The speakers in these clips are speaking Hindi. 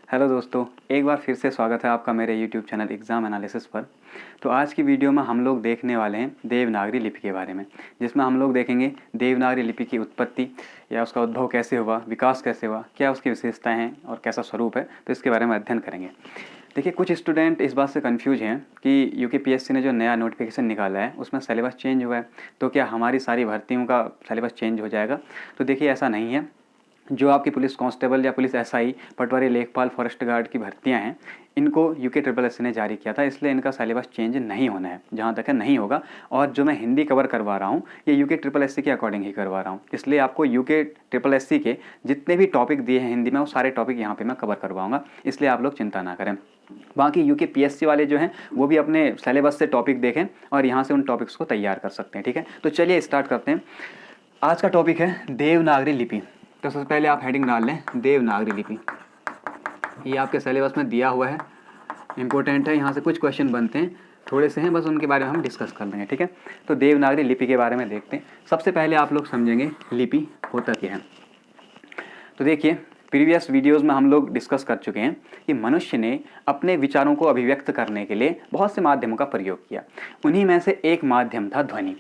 हेलो दोस्तों, एक बार फिर से स्वागत है आपका मेरे यूट्यूब चैनल एग्ज़ाम एनालिसिस पर। तो आज की वीडियो में हम लोग देखने वाले हैं देवनागरी लिपि के बारे में, जिसमें हम लोग देखेंगे देवनागरी लिपि की उत्पत्ति या उसका उद्भव कैसे हुआ, विकास कैसे हुआ, क्या उसकी विशेषताएं हैं और कैसा स्वरूप है, तो इसके बारे में अध्ययन करेंगे। देखिए, कुछ स्टूडेंट इस बात से कन्फ्यूज हैं कि यूकेपीएससी ने जो नया नोटिफिकेशन निकाला है उसमें सिलेबस चेंज हुआ है, तो क्या हमारी सारी भर्तियों का सिलेबस चेंज हो जाएगा? तो देखिए, ऐसा नहीं है। जो आपकी पुलिस कांस्टेबल या पुलिस एसआई, पटवारी, लेखपाल, फॉरेस्ट गार्ड की भर्तियां हैं, इनको यूके SSS ने जारी किया था, इसलिए इनका सिलेबस चेंज नहीं होना है, जहां तक है नहीं होगा। और जो मैं हिंदी कवर करवा रहा हूं, ये यूके SSS के अकॉर्डिंग ही करवा रहा हूं, इसलिए आपको यूके SSS के जितने भी टॉपिक दिए हैं हिंदी में, वो सारे टॉपिक यहाँ पर मैं कवर करवाऊँगा, इसलिए आप लोग चिंता ना करें। बाकी यूके वाले जो हैं वो भी अपने सिलेबस से टॉपिक देखें और यहाँ से उन टॉपिक्स को तैयार कर सकते हैं। ठीक है, तो चलिए स्टार्ट करते हैं। आज का टॉपिक है देवनागरी लिपि। तो सबसे पहले आप हेडिंग डाल लें देवनागरी लिपि। ये आपके सिलेबस में दिया हुआ है, इंपॉर्टेंट है, यहाँ से कुछ क्वेश्चन बनते हैं, थोड़े से हैं, बस उनके बारे में हम डिस्कस कर लेंगे। ठीक है, तो देवनागरी लिपि के बारे में देखते हैं। सबसे पहले आप लोग समझेंगे लिपि होता क्या है। तो देखिए, प्रीवियस वीडियोस में हम लोग डिस्कस कर चुके हैं कि मनुष्य ने अपने विचारों को अभिव्यक्त करने के लिए बहुत से माध्यमों का प्रयोग किया। उन्हीं में से एक माध्यम था ध्वनि।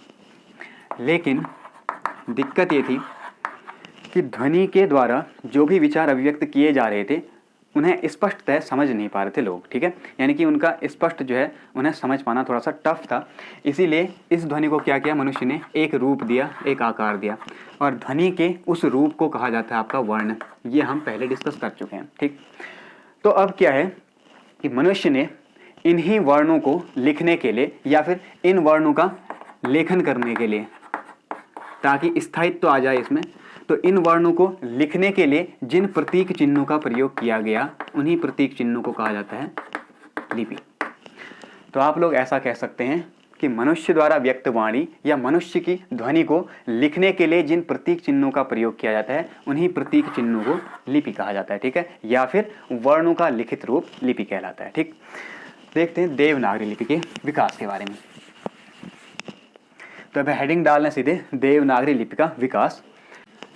लेकिन दिक्कत ये थी कि ध्वनि के द्वारा जो भी विचार अभिव्यक्त किए जा रहे थे उन्हें स्पष्टतः समझ नहीं पा रहे थे लोग। ठीक है, यानी कि उनका स्पष्ट जो है उन्हें समझ पाना थोड़ा सा टफ था। इसीलिए इस ध्वनि को क्या किया, मनुष्य ने एक रूप दिया, एक आकार दिया, और ध्वनि के उस रूप को कहा जाता है आपका वर्ण। ये हम पहले डिस्कस कर चुके हैं। ठीक, तो अब क्या है कि मनुष्य ने इन्हीं वर्णों को लिखने के लिए या फिर इन वर्णों का लेखन करने के लिए, ताकि स्थायित्व आ जाए इसमें, तो इन वर्णों को लिखने के लिए जिन प्रतीक चिन्हों का प्रयोग किया गया, उन्हीं प्रतीक चिन्हों को कहा जाता है लिपि। तो आप लोग ऐसा कह सकते हैं कि मनुष्य द्वारा व्यक्त वाणी या मनुष्य की ध्वनि को लिखने के लिए जिन प्रतीक चिन्हों का प्रयोग किया जाता है, उन्हीं प्रतीक चिन्हों को लिपि कहा जाता है। ठीक है, या फिर वर्णों का लिखित रूप लिपि कहलाता है। ठीक, देखते हैं देवनागरी लिपि के विकास के बारे में। तो अब हेडिंग डालने सीधे देवनागरी लिपि का विकास।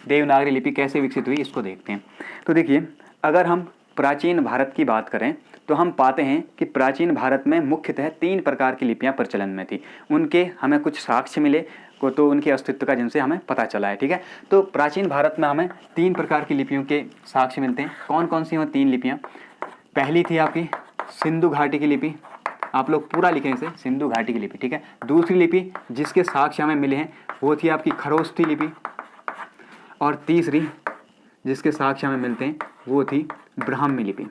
देवनागरी लिपि कैसे विकसित हुई इसको देखते हैं। तो देखिए, अगर हम प्राचीन भारत की बात करें तो हम पाते हैं कि प्राचीन भारत में मुख्यतः 3 प्रकार की लिपियां प्रचलन में थी। उनके हमें कुछ साक्ष्य मिले को, तो उनके अस्तित्व का, जिनसे हमें पता चला है। ठीक है, तो प्राचीन भारत में हमें 3 प्रकार की लिपियों के साक्ष्य मिलते हैं। कौन कौन सी हैं 3 लिपियाँ? पहली थी आपकी सिंधु घाटी की लिपि, आप लोग पूरा लिखें इसे, सिंधु घाटी की लिपि। ठीक है, दूसरी लिपि जिसके साक्ष्य हमें मिले हैं वो थी आपकी खरोष्ठी लिपि, और तीसरी जिसके साक्ष्य हमें मिलते हैं वो थी ब्राह्मी लिपि।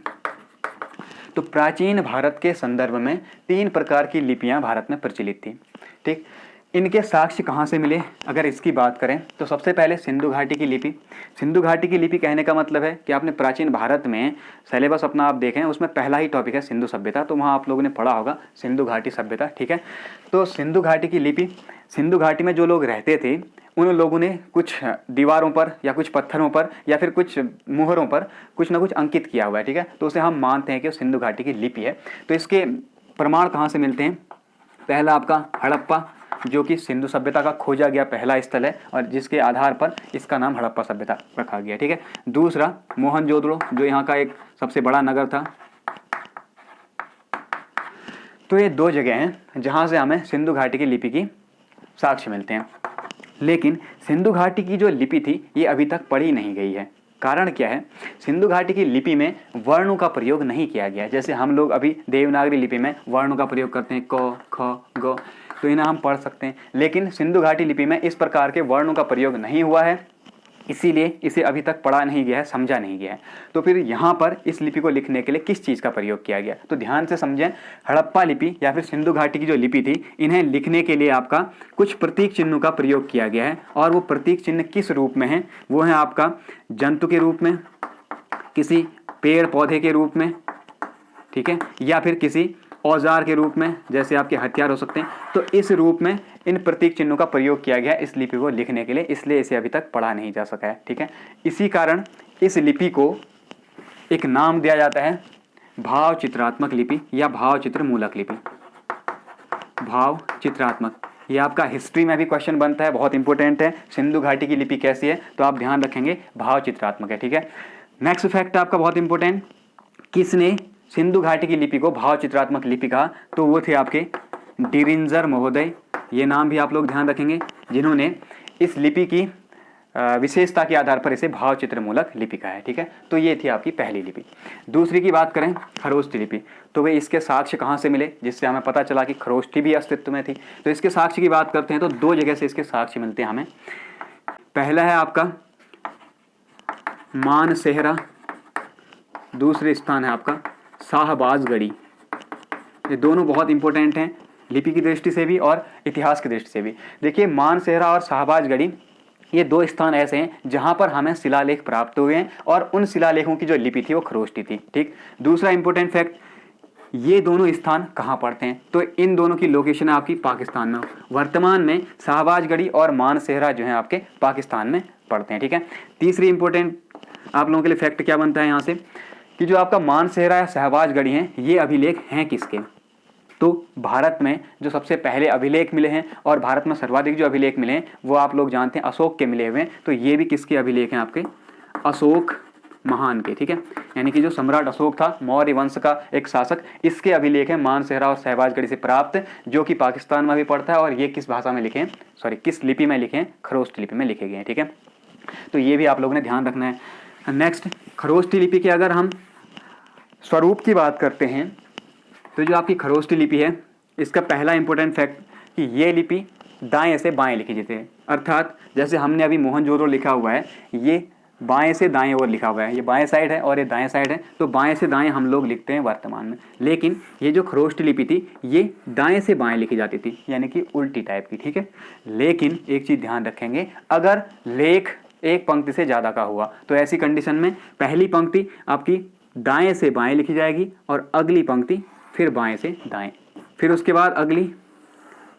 तो प्राचीन भारत के संदर्भ में 3 प्रकार की लिपियां भारत में प्रचलित थी। ठीक, इनके साक्ष्य कहाँ से मिले अगर इसकी बात करें तो सबसे पहले सिंधु घाटी की लिपि। सिंधु घाटी की लिपि कहने का मतलब है कि आपने प्राचीन भारत में सिलेबस अपना आप देखें, उसमें पहला ही टॉपिक है सिंधु सभ्यता, तो वहाँ आप लोगों ने पढ़ा होगा सिंधु घाटी सभ्यता। ठीक है, तो सिंधु घाटी की लिपि, सिंधु घाटी में जो लोग रहते थे उन लोगों ने कुछ दीवारों पर या कुछ पत्थरों पर या फिर कुछ मुहरों पर कुछ ना कुछ अंकित किया हुआ है। ठीक है, तो उसे हम मानते हैं कि सिंधु घाटी की लिपि है। तो इसके प्रमाण कहाँ से मिलते हैं? पहला आपका हड़प्पा, जो कि सिंधु सभ्यता का खोजा गया पहला स्थल है और जिसके आधार पर इसका नाम हड़प्पा सभ्यता रखा गया। ठीक है, दूसरा मोहनजोदड़ो, जो यहाँ का एक सबसे बड़ा नगर था। तो ये 2 जगह हैं जहाँ से हमें सिंधु घाटी की लिपि की साक्ष्य मिलते हैं। लेकिन सिंधु घाटी की जो लिपि थी ये अभी तक पढ़ी नहीं गई है। कारण क्या है? सिंधु घाटी की लिपि में वर्णों का प्रयोग नहीं किया गया। जैसे हम लोग अभी देवनागरी लिपि में वर्णों का प्रयोग करते हैं, क, ख, ग, तो इन्हें हम पढ़ सकते हैं, लेकिन सिंधु घाटी लिपि में इस प्रकार के वर्णों का प्रयोग नहीं हुआ है, इसीलिए इसे अभी तक पढ़ा नहीं गया है, समझा नहीं गया है। तो फिर यहाँ पर इस लिपि को लिखने के लिए किस चीज़ का प्रयोग किया गया? तो ध्यान से समझें, हड़प्पा लिपि या फिर सिंधु घाटी की जो लिपि थी, इन्हें लिखने के लिए आपका कुछ प्रतीक चिन्हों का प्रयोग किया गया है। और वो प्रतीक चिन्ह किस रूप में है? वो है आपका जंतु के रूप में, किसी पेड़ पौधे के रूप में, ठीक है, या फिर किसी औजार के रूप में, जैसे आपके हथियार हो सकते हैं। तो इस रूप में इन प्रतीक चिन्हों का प्रयोग किया गया इस लिपि को लिखने के लिए, इसलिए इसे अभी तक पढ़ा नहीं जा सका है। ठीक है, इसी कारण इस लिपि को एक नाम दिया जाता है भाव चित्रात्मक लिपि या भाव चित्र मूलक लिपि। भाव चित्रात्मक, ये आपका हिस्ट्री में भी क्वेश्चन बनता है, बहुत इंपॉर्टेंट है। सिंधु घाटी की लिपि कैसी है, तो आप ध्यान रखेंगे भाव चित्रात्मक है। ठीक है, नेक्स्ट फैक्ट आपका बहुत इंपॉर्टेंट, किसने सिंधु घाटी की लिपि को भाव चित्रात्मक लिपि कहा? तो वो थे आपके डिरिंजर महोदय। ये नाम भी आप लोग ध्यान रखेंगे, जिन्होंने इस लिपि की विशेषता के आधार पर इसे भाव चित्र मूलक लिपि कहा है। ठीक है, तो ये थी आपकी पहली लिपि। दूसरी की बात करें खरोष्ठी लिपि, तो वे इसके साक्ष्य कहाँ से मिले, जिससे हमें पता चला कि खरोष्ठी भी अस्तित्व में थी। तो इसके साक्ष्य की बात करते हैं तो दो जगह से इसके साक्ष्य मिलते हैं हमें। पहला है आपका मानसेहरा, दूसरे स्थान है आपका शाहबाजगढ़ी। ये दोनों बहुत इंपॉर्टेंट हैं लिपि की दृष्टि से भी और इतिहास की दृष्टि से भी। देखिए, मानसेहरा और शाहबाजगढ़ी ये दो स्थान ऐसे हैं जहां पर हमें शिलालेख प्राप्त हुए हैं और उन शिलालेखों की जो लिपि थी वो खरोष्ठी थी। ठीक, दूसरा इंपॉर्टेंट फैक्ट, ये दोनों स्थान कहाँ पड़ते हैं? तो इन दोनों की लोकेशन है आपकी पाकिस्तान में। वर्तमान में शाहबाजगढ़ी और मानसेहरा जो है आपके पाकिस्तान में पड़ते हैं। ठीक है, तीसरी इंपॉर्टेंट आप लोगों के लिए फैक्ट क्या बनता है यहाँ से, कि जो आपका मानसेहरा या शाहबाजगढ़ी हैं ये अभिलेख हैं किसके? तो भारत में जो सबसे पहले अभिलेख मिले हैं और भारत में सर्वाधिक जो अभिलेख मिले हैं वो आप लोग जानते हैं अशोक के मिले हुए हैं। तो ये भी किसके अभिलेख हैं? आपके अशोक महान के। ठीक है, यानी कि जो सम्राट अशोक था, मौर्य वंश का एक शासक, इसके अभिलेख हैं मानसेहरा और शाहबाजगढ़ी से प्राप्त, जो कि पाकिस्तान में भी पड़ता है। और ये किस भाषा में लिखे हैं, सॉरी किस लिपि में लिखे हैं? खरोष्ठी लिपि में लिखे गए हैं। ठीक है, तो ये भी आप लोगों ने ध्यान रखना है। नेक्स्ट, खरोष्ठी लिपि के अगर हम स्वरूप की बात करते हैं तो जो आपकी खरोष्ठी लिपि है इसका पहला इंपॉर्टेंट फैक्ट कि ये लिपि दाएं से बाएं लिखी जाती है। अर्थात जैसे हमने अभी मोहनजोदड़ो लिखा हुआ है, ये बाएं से दाएं ओर लिखा हुआ है, ये बाएं साइड है और ये दाएं साइड है, तो बाएं से दाएं हम लोग लिखते हैं वर्तमान में। लेकिन ये जो खरोष्ठी लिपि थी ये दाएं से बाएं लिखी जाती थी, यानी कि उल्टी टाइप की। ठीक है, लेकिन एक चीज़ ध्यान रखेंगे, अगर लेख एक पंक्ति से ज़्यादा का हुआ तो ऐसी कंडीशन में पहली पंक्ति आपकी दाएं से बाएं लिखी जाएगी और अगली पंक्ति फिर बाएं से दाएं, फिर उसके बाद अगली,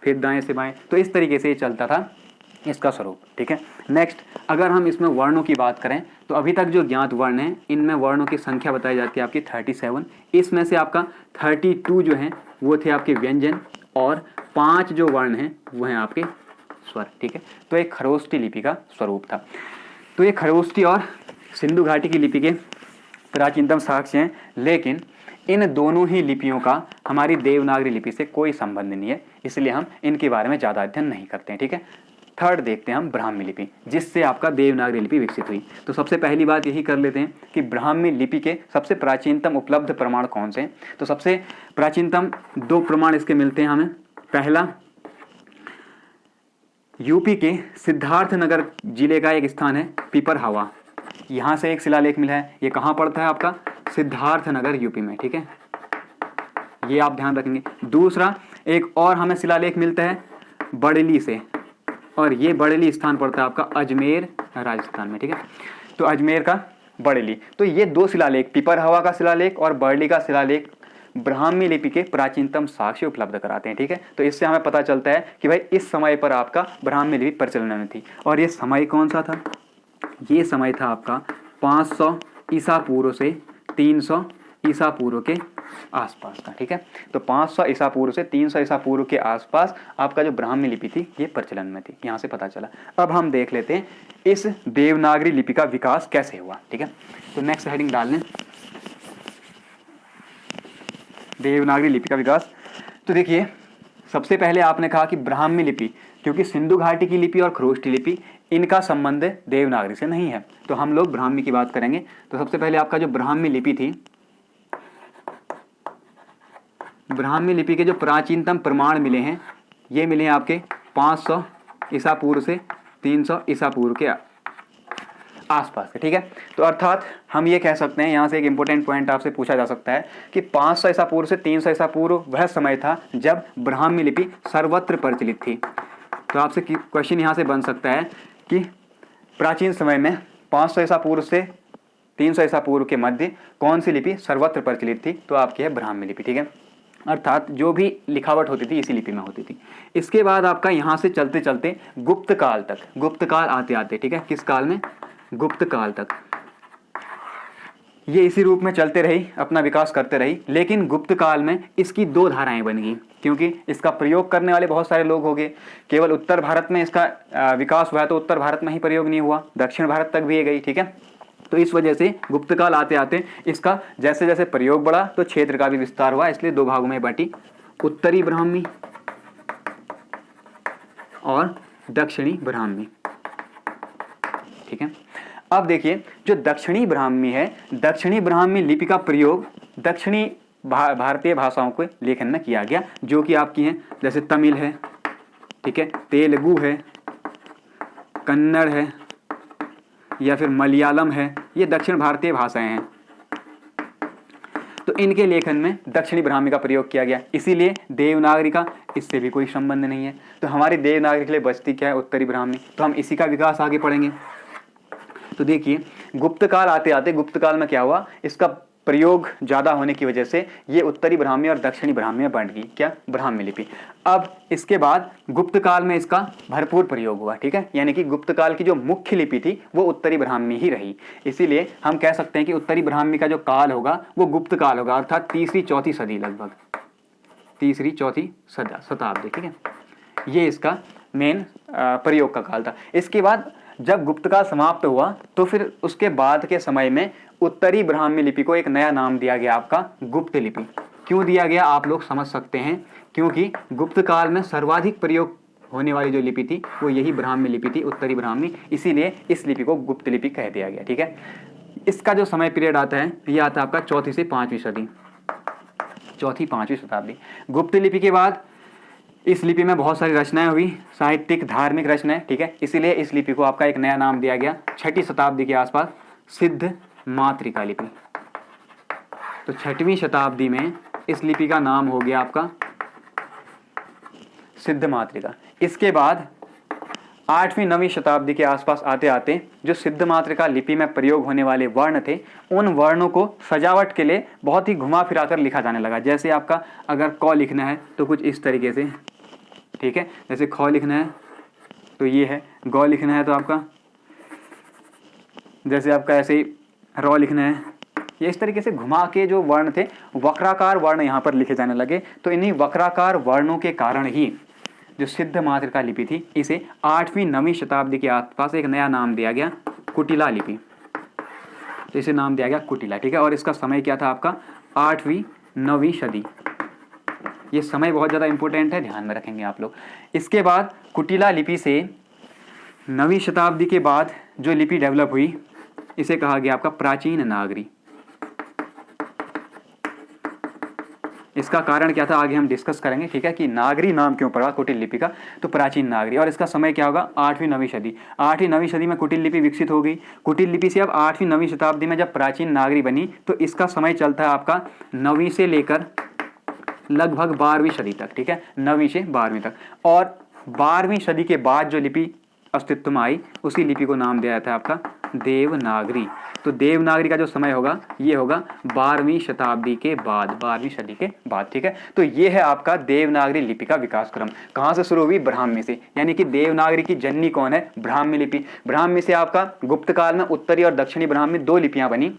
फिर दाएं से बाएं। तो इस तरीके से ये चलता था इसका स्वरूप। ठीक है, नेक्स्ट, अगर हम इसमें वर्णों की बात करें तो अभी तक जो ज्ञात वर्ण हैं इनमें वर्णों की संख्या बताई जाती है आपकी 37। इसमें से आपका 32 जो हैं वो थे आपके व्यंजन और 5 जो वर्ण हैं वो हैं आपके स्वर। ठीक है, तो एक खरोष्ठी लिपि का स्वरूप था। तो ये खरोष्ठी और सिंधु घाटी की लिपि के प्राचीनतम साक्ष्य हैं, लेकिन इन दोनों ही लिपियों का हमारी देवनागरी लिपि से कोई संबंध नहीं है, इसलिए हम इनके बारे में ज़्यादा अध्ययन नहीं करते हैं। ठीक है, थर्ड देखते हैं हम ब्राह्मी लिपि, जिससे आपका देवनागरी लिपि विकसित हुई। तो सबसे पहली बात यही कर लेते हैं कि ब्राह्मी लिपि के सबसे प्राचीनतम उपलब्ध प्रमाण कौन से हैं? तो सबसे प्राचीनतम 2 प्रमाण इसके मिलते हैं हमें। पहला, यूपी के सिद्धार्थनगर जिले का एक स्थान है पिपरहवा, यहाँ से एक शिलालेख मिला है। ये कहाँ पड़ता है? आपका सिद्धार्थनगर यूपी में। ठीक है, ये आप ध्यान रखेंगे। दूसरा, एक और हमें शिलालेख मिलता है बड़ेली से, और ये बड़ेली स्थान पड़ता है आपका अजमेर राजस्थान में। ठीक है, तो अजमेर का बड़ेली। तो ये 2 शिलालेख, पिपरहवा का शिलालेख और बड़ेली का शिलालेख, ब्राह्मी लिपि के प्राचीनतम साक्ष्य उपलब्ध कराते हैं। ठीक है, तो इससे हमें पता चलता है कि भाई इस समय पर आपका ब्राह्मी लिपि प्रचलन में थी। और ये समय कौन सा था? ये समय था आपका 500 ईसा पूर्व से 300 ईसा पूर्व के आसपास का। ठीक है, तो 500 ईसा पूर्व से 300 ईसा पूर्व के आसपास आपका जो ब्राह्मी लिपि थी ये प्रचलन में थी, यहाँ से पता चला। अब हम देख लेते हैं इस देवनागरी लिपि का विकास कैसे हुआ। ठीक है, तो नेक्स्ट हेडिंग डाल लें, देवनागरी लिपि का विकास। तो देखिए, सबसे पहले आपने कहा कि ब्राह्मी लिपि, क्योंकि सिंधु घाटी की लिपि और खरोष्ठी लिपि इनका संबंध देवनागरी से नहीं है, तो हम लोग ब्राह्मी की बात करेंगे। तो सबसे पहले आपका जो ब्राह्मी लिपि थी, ब्राह्मी लिपि के जो प्राचीनतम प्रमाण मिले हैं ये मिले हैं आपके 500 ईसा पूर्व से 300 ईसा पूर्व के आसपास के। ठीक है, तो अर्थात हम ये कह सकते हैं, यहाँ से एक इंपॉर्टेंट पॉइंट आपसे पूछा जा सकता है कि 500 ईसा पूर्व से 300 ईसा पूर्व वह समय था जब ब्राह्मी लिपि सर्वत्र प्रचलित थी। तो आपसे क्वेश्चन यहाँ से बन सकता है कि प्राचीन समय में 500 ईसा पूर्व से 300 ईसा पूर्व के मध्य कौन सी लिपि सर्वत्र प्रचलित थी? तो आपकी है ब्राह्मी लिपि। ठीक है, अर्थात जो भी लिखावट होती थी इसी लिपि में होती थी। इसके बाद आपका यहाँ से चलते चलते गुप्त काल तक, गुप्त काल आते आते, ठीक है, किस काल में? गुप्त काल तक ये इसी रूप में चलते रही, अपना विकास करते रही। लेकिन गुप्त काल में इसकी 2 धाराएं बन गई, क्योंकि इसका प्रयोग करने वाले बहुत सारे लोग हो गए। केवल उत्तर भारत में इसका विकास हुआ तो उत्तर भारत में ही प्रयोग नहीं हुआ, दक्षिण भारत तक भी ये गई। ठीक है, तो इस वजह से गुप्त काल आते आते इसका जैसे जैसे प्रयोग बढ़ा तो क्षेत्र का भी विस्तार हुआ, इसलिए दो भागों में बांटी, उत्तरी ब्राह्मी और दक्षिणी ब्राह्मी। ठीक है, अब देखिए जो दक्षिणी ब्राह्मी है, दक्षिणी ब्राह्मी लिपि का प्रयोग दक्षिणी भारतीय भाषाओं के लेखन में किया गया, जो कि आपकी हैं जैसे तमिल है, ठीक है, तेलुगु है, कन्नड़ है या फिर मलयालम है, ये दक्षिण भारतीय भाषाएं हैं। तो इनके लेखन में दक्षिणी ब्राह्मी का प्रयोग किया गया, इसीलिए देवनागरी का इससे भी कोई संबंध नहीं है। तो हमारी देवनागरी के लिए बचती क्या है? उत्तरी ब्राह्मी। तो हम इसी का विकास आगे पढ़ेंगे। तो देखिए गुप्त काल आते आते गुप्त काल में क्या हुआ, इसका प्रयोग ज़्यादा होने की वजह से ये उत्तरी ब्राह्मी और दक्षिणी ब्राह्मी में बंट गई, क्या? ब्राह्मी लिपि। अब इसके बाद गुप्त काल में इसका भरपूर प्रयोग हुआ, ठीक है, यानी कि गुप्त काल की जो मुख्य लिपि थी वो उत्तरी ब्राह्मी ही रही। इसीलिए हम कह सकते हैं कि उत्तरी ब्राह्मी का जो काल होगा वो गुप्त काल होगा, अर्थात तीसरी चौथी सदी, लगभग तीसरी चौथी शताब्दी। ठीक है, ये इसका मेन प्रयोग का काल था। इसके बाद जब गुप्त काल समाप्त हुआ तो फिर उसके बाद के समय में उत्तरी ब्राह्मी लिपि को एक नया नाम दिया गया, आपका गुप्त लिपि। क्यों दिया गया आप लोग समझ सकते हैं, क्योंकि गुप्त काल में सर्वाधिक प्रयोग होने वाली जो लिपि थी वो यही ब्राह्मी लिपि थी, उत्तरी ब्राह्मी, इसीलिए इस लिपि को गुप्त लिपि कह दिया गया। ठीक है, इसका जो समय पीरियड आता है ये आता है आपका चौथी से पाँचवीं सदी, चौथी पाँचवीं शताब्दी। गुप्त लिपि के बाद इस लिपि में बहुत सारी रचनाएं हुई, साहित्यिक धार्मिक रचनाएं। ठीक है, इसीलिए इस लिपि को आपका एक नया नाम दिया गया छठी शताब्दी के आसपास, सिद्ध मातृका लिपि। तो छठवीं शताब्दी में इस लिपि का नाम हो गया आपका सिद्ध मातृका। इसके बाद 8वीं 9वीं शताब्दी के आसपास आते आते जो सिद्ध मातृका लिपि में प्रयोग होने वाले वर्ण थे उन वर्णों को सजावट के लिए बहुत ही घुमा फिरा कर लिखा जाने लगा। जैसे आपका अगर क लिखना है तो कुछ इस तरीके से, ठीक है, जैसे ख लिखना है तो ये है, ग लिखना है तो आपका जैसे आपका ऐसे ही र लिखना है, ये इस तरीके से घुमा के जो वर्ण थे वक्राकार वर्ण यहाँ पर लिखे जाने लगे। तो इन्हीं वक्राकार वर्णों के कारण ही जो सिद्ध मातृका लिपि थी इसे 8वीं 9वीं शताब्दी के आसपास एक नया नाम दिया गया, कुटिला लिपि। तो इसे नाम दिया गया कुटिला। ठीक है, और इसका समय क्या था आपका 8वीं 9वीं सदी। ये समय बहुत ज़्यादा इंपॉर्टेंट है, ध्यान में रखेंगे आप लोग। इसके बाद कुटिला लिपि से 9वीं शताब्दी के बाद जो लिपि डेवलप हुई इसे कहा गया आपका प्राचीन नागरी। इसका कारण क्या था आगे हम डिस्कस करेंगे, ठीक है, कि नागरी नाम क्यों पड़ा कुटिल लिपि का। तो प्राचीन नागरी, और इसका समय क्या होगा 8वीं 9वीं सदी। 8वीं 9वीं सदी में कुटिल लिपि विकसित हो गई। कुटिल लिपि से अब 8वीं 9वीं शताब्दी में जब प्राचीन नागरी बनी तो इसका समय चलता है आपका 9वीं से लेकर लगभग 12वीं सदी तक। ठीक है, 9वीं से 12वीं तक। और 12वीं सदी के बाद जो लिपि अस्तित्व में आई उसी लिपि को नाम दिया जाता है आपका देवनागरी। तो देवनागरी का जो समय होगा ये होगा 12वीं शताब्दी के बाद, 12वीं सदी के बाद। ठीक है, तो ये है आपका देवनागरी लिपि का विकास क्रम। कहाँ से शुरू हुई? ब्राह्मी से, यानी कि देवनागरी की जननी कौन है? ब्राह्मी लिपि। ब्राह्मी से आपका गुप्त काल में उत्तरी और दक्षिणी ब्राह्मी दो लिपियां बनी।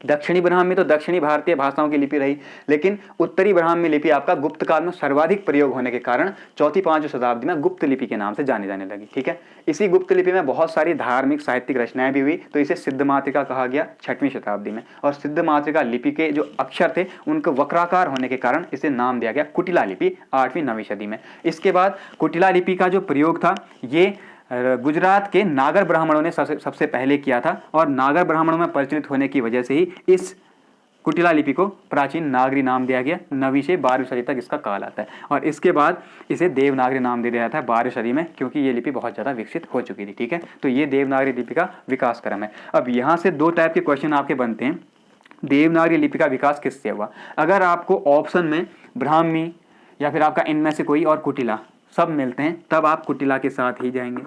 दक्षिणी ब्राह्मी तो दक्षिणी भारतीय भाषाओं की लिपि रही, लेकिन उत्तरी ब्राह्मी लिपि आपका गुप्त काल में सर्वाधिक प्रयोग होने के कारण चौथी पांचवीं शताब्दी में गुप्त लिपि के नाम से जाने जाने लगी। ठीक है, इसी गुप्त लिपि में बहुत सारी धार्मिक साहित्यिक रचनाएं भी हुई, तो इसे सिद्ध मातृका कहा गया 6वीं शताब्दी में। और सिद्ध मातृका लिपि के जो अक्षर थे उनको वक्राकार होने के कारण इसे नाम दिया गया कुटिला लिपि 8वीं 9वीं सदी में। इसके बाद कुटिला लिपि का जो प्रयोग था ये गुजरात के नागर ब्राह्मणों ने सबसे पहले किया था, और नागर ब्राह्मणों में प्रचलित होने की वजह से ही इस कुटिला लिपि को प्राचीन नागरी नाम दिया गया। 9वीं से 12वीं सदी तक इसका काल आता है, और इसके बाद इसे देवनागरी नाम दे दिया जाता है 12वीं सदी में, क्योंकि ये लिपि बहुत ज़्यादा विकसित हो चुकी थी। ठीक है, तो ये देवनागरी लिपि का विकास क्रम है। अब यहाँ से दो टाइप के क्वेश्चन आपके बनते हैं, देवनागरी लिपि का विकास किससे हुआ? अगर आपको ऑप्शन में ब्राह्मी या फिर आपका इनमें से कोई और कुटिला सब मिलते हैं तब आप कुटिला के साथ ही जाएंगे।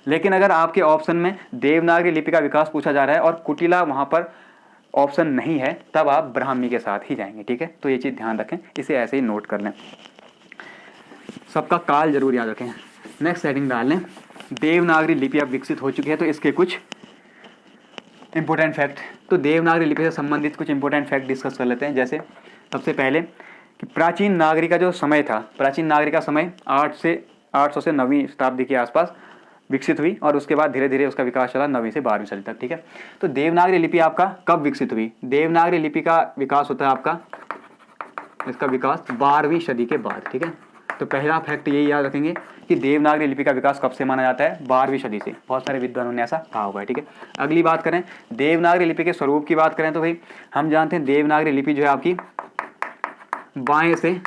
लेकिन अगर आपके ऑप्शन में देवनागरी लिपि का विकास पूछा जा रहा है और कुटिला वहाँ पर ऑप्शन नहीं है तब आप ब्राह्मी के साथ ही जाएंगे। ठीक है, तो ये चीज़ ध्यान रखें, इसे ऐसे ही नोट कर लें, सबका काल जरूर याद रखें। नेक्स्ट हेडिंग डाल लें, देवनागरी लिपि अब विकसित हो चुकी है, तो इसके कुछ इंपॉर्टेंट फैक्ट। तो देवनागरी लिपि से संबंधित कुछ इंपॉर्टेंट फैक्ट डिस्कस कर लेते हैं। जैसे सबसे पहले कि प्राचीन नागरी का जो समय था, प्राचीन नागरी का समय 800 से 9वीं शताब्दी के आसपास विकसित हुई और उसके बाद धीरे धीरे उसका विकास चला 9वीं से 12वीं सदी तक। ठीक है, तो देवनागरी लिपि आपका कब विकसित हुई? देवनागरी लिपि का विकास होता है आपका, इसका विकास 12वीं सदी के बाद। ठीक है, तो पहला फैक्ट यही याद रखेंगे कि देवनागरी लिपि का विकास कब से माना जाता है? 12वीं सदी से। बहुत सारे विद्वानों ने ऐसा कहा हुआ है। ठीक है, अगली बात करें देवनागरी लिपि के स्वरूप की बात करें तो भाई हम जानते हैं देवनागरी लिपि जो है आपकी बाएं से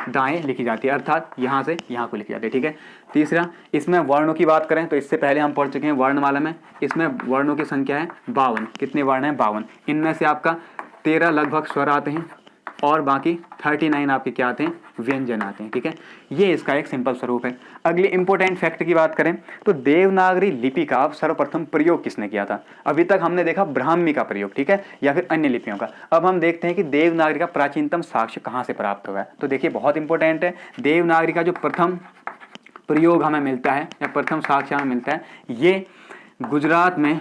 दाएं लिखी जाती है, अर्थात यहाँ से यहाँ को लिखी जाती है। ठीक है, तीसरा इसमें वर्णों की बात करें तो इससे पहले हम पढ़ चुके हैं वर्णमाला में, इसमें वर्णों की संख्या है 52। कितने वर्ण हैं? 52। इनमें से आपका 13 लगभग स्वर आते हैं और बाकी 39 आपके क्या आते हैं? व्यंजन आते हैं। ठीक है, ये इसका एक सिंपल स्वरूप है। अगली इंपॉर्टेंट फैक्ट की बात करें तो देवनागरी लिपि का सर्वप्रथम प्रयोग किसने किया था? अभी तक हमने देखा ब्राह्मी का प्रयोग, ठीक है, या फिर अन्य लिपियों का। अब हम देखते हैं कि देवनागरी का प्राचीनतम साक्ष्य कहाँ से प्राप्त हुआ है। तो देखिए बहुत इंपॉर्टेंट है, देवनागरी का जो प्रथम प्रयोग हमें मिलता है या प्रथम साक्ष्य हमें मिलता है, ये गुजरात में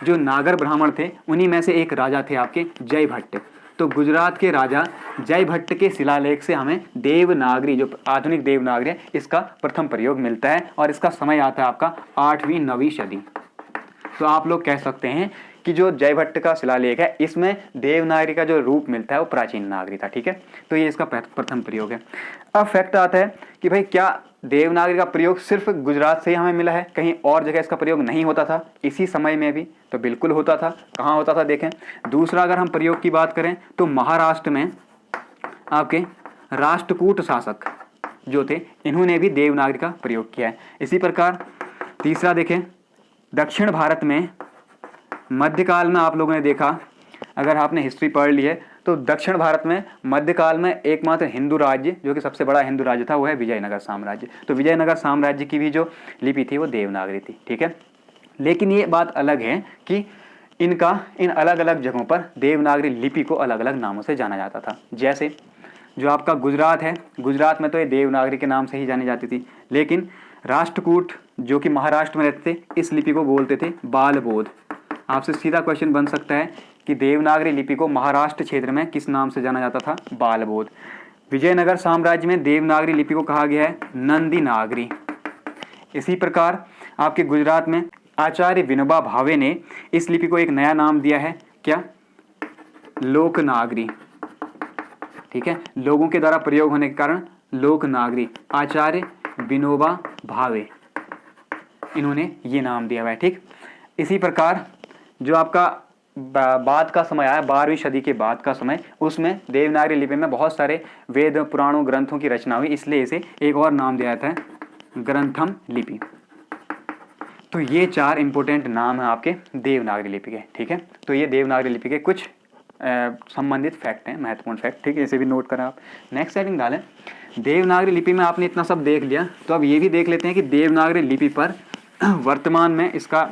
जो नागर ब्राह्मण थे उन्हीं में से एक राजा थे आपके जयभट्ट। तो गुजरात के राजा जयभट्ट के शिलालेख से हमें देवनागरी, जो आधुनिक देवनागरी है, इसका प्रथम प्रयोग मिलता है और इसका समय आता है आपका 8वीं 9वीं सदी। तो आप लोग कह सकते हैं कि जो जयभट्ट का शिलालेख है इसमें देवनागरी का जो रूप मिलता है वो प्राचीन नागरी था। ठीक है, तो ये इसका प्रथम प्रयोग है। अब फैक्ट आता है कि भाई क्या देवनागरी का प्रयोग सिर्फ गुजरात से ही हमें मिला है, कहीं और जगह इसका प्रयोग नहीं होता था इसी समय में भी? तो बिल्कुल होता था। कहाँ होता था देखें। दूसरा अगर हम प्रयोग की बात करें तो महाराष्ट्र में आपके राष्ट्रकूट शासक जो थे इन्होंने भी देवनागरी का प्रयोग किया है। इसी प्रकार तीसरा देखें, दक्षिण भारत में मध्यकाल में आप लोगों ने देखा, अगर आपने हिस्ट्री पढ़ ली है तो दक्षिण भारत में मध्यकाल में एकमात्र हिंदू राज्य जो कि सबसे बड़ा हिंदू राज्य था वो है विजयनगर साम्राज्य। तो विजयनगर साम्राज्य की भी जो लिपि थी वो देवनागरी थी। ठीक है, लेकिन ये बात अलग है कि इन अलग अलग जगहों पर देवनागरी लिपि को अलग अलग नामों से जाना जाता था। जैसे जो आपका गुजरात है, गुजरात में तो ये देवनागरी के नाम से ही जानी जाती थी, लेकिन राष्ट्रकूट जो कि महाराष्ट्र में रहते थे इस लिपि को बोलते थे बालबोध। आपसे सीधा क्वेश्चन बन सकता है कि देवनागरी लिपि को महाराष्ट्र क्षेत्र में किस नाम से जाना जाता था? बालबोध। विजयनगर साम्राज्य में देवनागरी लिपि को कहा गया है नंदी नागरी। इसी प्रकार आपके गुजरात में आचार्य विनोबा भावे ने इस लिपि को एक नया नाम दिया है, क्या? लोकनागरी। ठीक है, लोगों के द्वारा प्रयोग होने के कारण लोकनागरी। आचार्य विनोबा भावे इन्होंने ये नाम दिया हुआ है। ठीक, इसी प्रकार जो आपका बाद का समय आया 12वीं सदी के बाद का समय, उसमें देवनागरी लिपि में बहुत सारे वेद पुराणों ग्रंथों की रचना हुई, इसलिए इसे एक और नाम दिया जाता है ग्रंथम लिपि। तो ये 4 इंपॉर्टेंट नाम हैं आपके देवनागरी लिपि के। ठीक है, तो ये देवनागरी लिपि के कुछ संबंधित फैक्ट हैं, महत्वपूर्ण फैक्ट। ठीक है, इसे भी नोट करें आप। नेक्स्ट हेडिंग डालें। देवनागरी लिपि में आपने इतना सब देख लिया, तो अब ये भी देख लेते हैं कि देवनागरी लिपि पर वर्तमान में इसका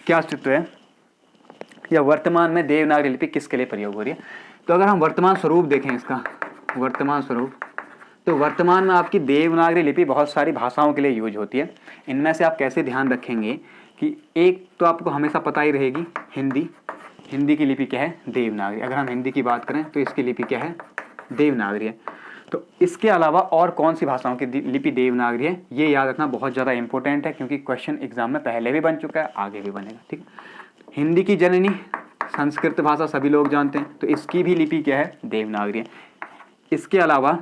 क्या अस्तित्व है, या वर्तमान में देवनागरी लिपि किसके लिए प्रयोग हो रही है। तो अगर हम वर्तमान स्वरूप देखें इसका, वर्तमान स्वरूप, तो वर्तमान में आपकी देवनागरी लिपि बहुत सारी भाषाओं के लिए यूज होती है। इनमें से आप कैसे ध्यान रखेंगे कि एक तो आपको हमेशा पता ही रहेगी हिंदी। हिंदी की लिपि क्या है? देवनागरी। अगर हम हिंदी की बात करें तो इसकी लिपि क्या है? देवनागरी है। तो इसके अलावा और कौन सी भाषाओं की लिपि देवनागरी है, ये याद रखना बहुत ज़्यादा इंपॉर्टेंट है, क्योंकि क्वेश्चन एग्जाम में पहले भी बन चुका है, आगे भी बनेगा। ठीक, हिंदी की जननी संस्कृत भाषा सभी लोग जानते हैं, तो इसकी भी लिपि क्या है? देवनागरी है। इसके अलावा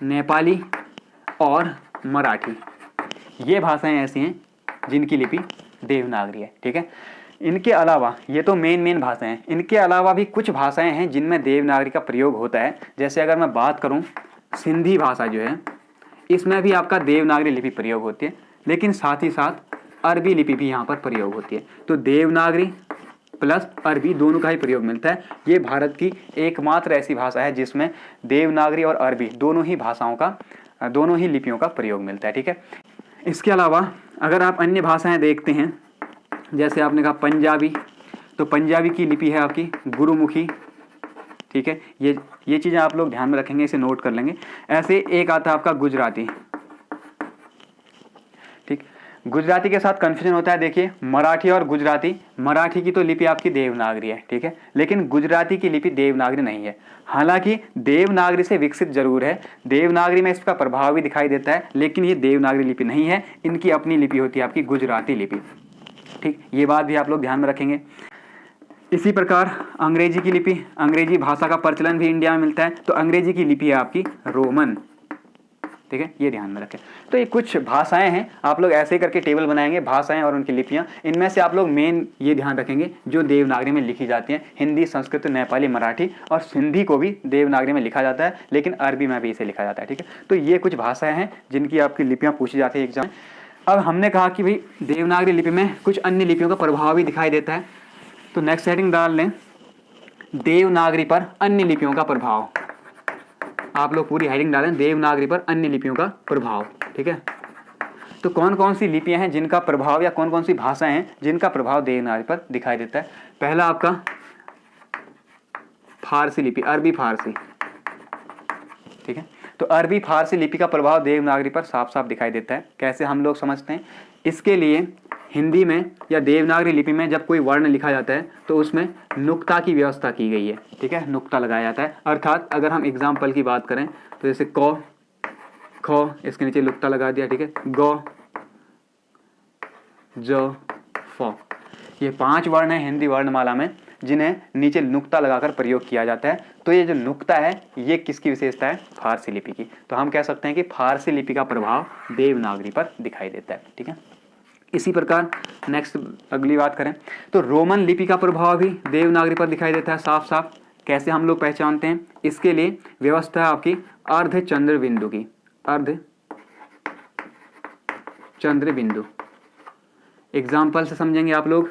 नेपाली और मराठी, ये भाषाएं ऐसी हैं जिनकी लिपि देवनागरी है। ठीक है, इनके अलावा ये तो मेन भाषाएं हैं, इनके अलावा भी कुछ भाषाएं हैं जिनमें देवनागरी का प्रयोग होता है। जैसे अगर मैं बात करूं सिंधी भाषा जो है, इसमें भी आपका देवनागरी लिपि प्रयोग होती है, लेकिन साथ ही साथ अरबी लिपि भी यहाँ पर प्रयोग होती है। तो देवनागरी प्लस अरबी दोनों का ही प्रयोग मिलता है। ये भारत की एकमात्र ऐसी भाषा है जिसमें देवनागरी और अरबी दोनों ही भाषाओं का, दोनों ही लिपियों का प्रयोग मिलता है। ठीक है, इसके अलावा अगर आप अन्य भाषाएं देखते हैं, जैसे आपने कहा पंजाबी, तो पंजाबी की लिपि है आपकी गुरुमुखी। ठीक है, ये चीज़ें आप लोग ध्यान में रखेंगे, इसे नोट कर लेंगे। ऐसे एक आता है आपका गुजराती। ठीक, गुजराती के साथ कन्फ्यूजन होता है। देखिए मराठी और गुजराती, मराठी की तो लिपि आपकी देवनागरी है, ठीक है, लेकिन गुजराती की लिपि देवनागरी नहीं है। हालांकि देवनागरी से विकसित जरूर है, देवनागरी में इसका प्रभाव भी दिखाई देता है, लेकिन ये देवनागरी लिपि नहीं है, इनकी अपनी लिपि होती है आपकी गुजराती लिपि। ठीक, ये बात भी आप लोग ध्यान में रखेंगे। इसी प्रकार अंग्रेजी की लिपि, अंग्रेजी भाषा का प्रचलन भी इंडिया में मिलता है, तो अंग्रेजी की लिपि है आपकी रोमन। ठीक है, ये ध्यान में रखें। तो ये कुछ भाषाएं हैं, आप लोग ऐसे ही करके टेबल बनाएंगे, भाषाएं और उनकी लिपियां। इनमें से आप लोग मेन ये ध्यान रखेंगे जो देवनागरी में लिखी जाती हैं। हिंदी, संस्कृत, नेपाली, मराठी और सिंधी को भी देवनागरी में लिखा जाता है, लेकिन अरबी में भी इसे लिखा जाता है। ठीक है, तो ये कुछ भाषाएं हैं जिनकी आपकी लिपियां पूछी जाती है एग्जाम में। अब हमने कहा कि भाई देवनागरी लिपि में कुछ अन्य लिपियों का प्रभाव भी दिखाई देता है, तो नेक्स्ट हेडिंग डाल लें, देवनागरी पर अन्य लिपियों का प्रभाव। आप लोग पूरी हेडिंग डालें, देवनागरी पर अन्य लिपियों का प्रभाव। ठीक है, तो कौन कौन सी लिपियां हैं जिनका प्रभाव, या कौन कौन सी भाषाएं हैं जिनका प्रभाव देवनागरी पर दिखाई देता है। पहला आपका फारसी लिपि, अरबी फारसी। ठीक है, तो अरबी फारसी लिपि का प्रभाव देवनागरी पर साफ साफ दिखाई देता है। कैसे हम लोग समझते हैं, इसके लिए हिंदी में या देवनागरी लिपि में जब कोई वर्ण लिखा जाता है तो उसमें नुक्ता की व्यवस्था की गई है। ठीक है, नुक्ता लगाया जाता है, अर्थात अगर हम एग्जाम्पल की बात करें तो जैसे क, ख, इसके नीचे नुक्ता लगा दिया। ठीक है, ग, ज, फ, ये 5 वर्ण हैं हिंदी वर्णमाला में जिन्हें नीचे नुक्ता लगाकर प्रयोग किया जाता है। तो ये जो नुक्ता है ये किसकी विशेषता है, फारसी लिपि की। तो हम कह सकते हैं कि फारसी लिपि का प्रभाव देवनागरी पर दिखाई देता है। ठीक है, इसी प्रकार नेक्स्ट अगली बात करें तो रोमन लिपि का प्रभाव भी देवनागरी पर दिखाई देता है साफ साफ। कैसे हम लोग पहचानते हैं, इसके लिए व्यवस्था है आपकी अर्ध चंद्र बिंदु की, अर्ध चंद्र बिंदु। एग्जाम्पल से समझेंगे आप लोग,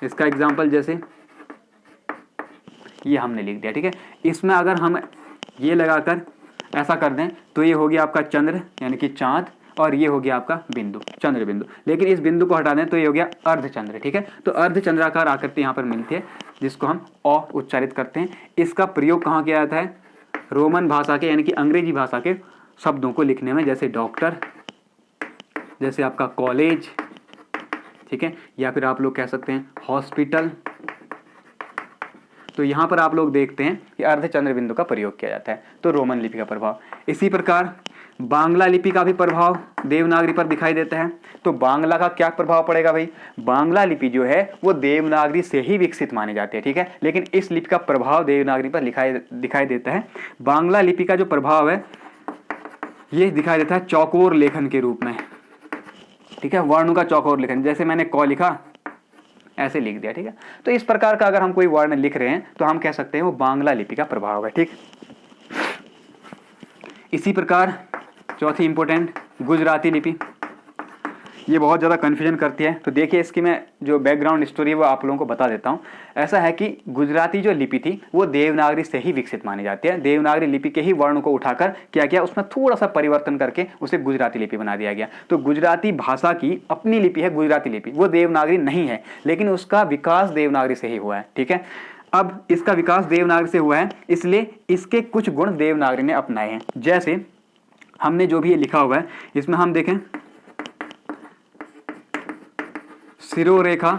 इसका एग्जाम्पल जैसे ये हमने लिख दिया। ठीक है, इसमें अगर हम ये लगाकर ऐसा कर दें तो ये हो गया आपका चंद्र यानी कि चांद, और ये हो गया आपका बिंदु, चंद्र बिंदु। लेकिन इस बिंदु को हटा दें तो ये हो गया अर्धचंद्र। ठीक है, तो अर्धचंद्राकार आकृति यहाँ पर मिलती है जिसको हम अ उच्चारित करते हैं। इसका प्रयोग कहाँ किया जाता है, रोमन भाषा के यानी कि अंग्रेजी भाषा के शब्दों को लिखने में, जैसे डॉक्टर, जैसे आपका कॉलेज, ठीक है, या फिर आप लोग कह सकते हैं हॉस्पिटल। तो यहाँ पर आप लोग देखते हैं कि अर्धचंद्र बिंदु का प्रयोग किया जाता है, तो रोमन लिपि का प्रभाव। इसी प्रकार बांग्ला लिपि का भी प्रभाव देवनागरी पर दिखाई देता है। तो बांग्ला का क्या प्रभाव पड़ेगा भाई, बांग्ला लिपि जो है वो देवनागरी से ही विकसित मानी जाती है। ठीक है, लेकिन इस लिपि का प्रभाव देवनागरी पर दिखाई देता है। बांग्ला लिपि का जो प्रभाव है ये दिखाई देता है चौकोर लेखन के रूप में। ठीक है, वर्णों का चौकोर लेखन, जैसे मैंने क लिखा ऐसे लिख दिया। ठीक है, तो इस प्रकार का अगर हम कोई वर्ण लिख रहे हैं तो हम कह सकते हैं वो बांग्ला लिपि का प्रभाव है। ठीक, इसी प्रकार चौथी इंपॉर्टेंट गुजराती लिपि, ये बहुत ज़्यादा कन्फ्यूजन करती है। तो देखिए इसकी मैं जो बैकग्राउंड स्टोरी है वो आप लोगों को बता देता हूँ। ऐसा है कि गुजराती जो लिपि थी वो देवनागरी से ही विकसित मानी जाती है। देवनागरी लिपि के ही वर्णों को उठाकर क्या किया, उसमें थोड़ा सा परिवर्तन करके उसे गुजराती लिपि बना दिया गया। तो गुजराती भाषा की अपनी लिपि है गुजराती लिपि, वो देवनागरी नहीं है, लेकिन उसका विकास देवनागरी से ही हुआ है। ठीक है, अब इसका विकास देवनागरी से हुआ है, इसलिए इसके कुछ गुण देवनागरी ने अपनाए हैं। जैसे हमने जो भी ये लिखा हुआ है इसमें हम देखें शिरोरेखा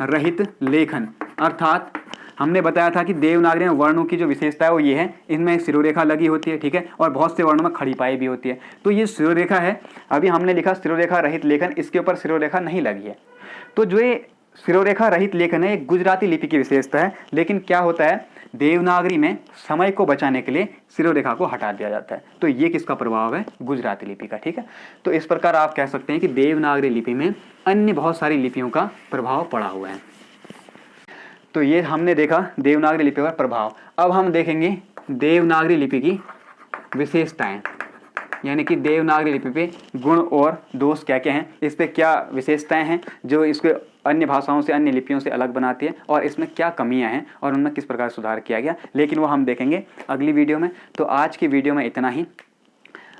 रहित लेखन, अर्थात हमने बताया था कि देवनागरी में वर्णों की जो विशेषता है वो ये है, इनमें शिरोरेखा लगी होती है। ठीक है, और बहुत से वर्णों में खड़ी पाई भी होती है। तो ये शिरोरेखा है, अभी हमने लिखा शिरोरेखा रहित लेखन, इसके ऊपर शिरोरेखा नहीं लगी है। तो जो ये शिरोरेखा रहित लेखन है एक गुजराती लिपि की विशेषता है, लेकिन क्या होता है देवनागरी में समय को बचाने के लिए शिरोरेखा को हटा दिया जाता है। तो ये किसका प्रभाव है, गुजराती लिपि का। ठीक है, तो इस प्रकार आप कह सकते हैं कि देवनागरी लिपि में अन्य बहुत सारी लिपियों का प्रभाव पड़ा हुआ है। तो ये हमने देखा देवनागरी लिपि का प्रभाव। अब हम देखेंगे देवनागरी लिपि की विशेषताएं, यानी कि देवनागरी लिपि पे गुण और दोष क्या क्या हैं, इस पे क्या विशेषताएं हैं जो इसको अन्य भाषाओं से, अन्य लिपियों से अलग बनाती है, और इसमें क्या कमियां हैं और उनमें किस प्रकार सुधार किया गया, लेकिन वो हम देखेंगे अगली वीडियो में। तो आज की वीडियो में इतना ही।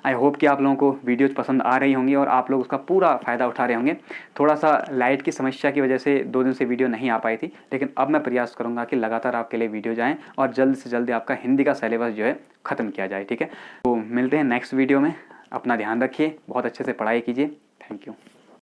आई होप कि आप लोगों को वीडियोज पसंद आ रही होंगी और आप लोग उसका पूरा फ़ायदा उठा रहे होंगे। थोड़ा सा लाइट की समस्या की वजह से 2 दिन से वीडियो नहीं आ पाई थी, लेकिन अब मैं प्रयास करूंगा कि लगातार आपके लिए वीडियो जाएं और जल्द से जल्द आपका हिंदी का सिलेबस जो है ख़त्म किया जाए। ठीक है, तो मिलते हैं नेक्स्ट वीडियो में। अपना ध्यान रखिए, बहुत अच्छे से पढ़ाई कीजिए। Thank you.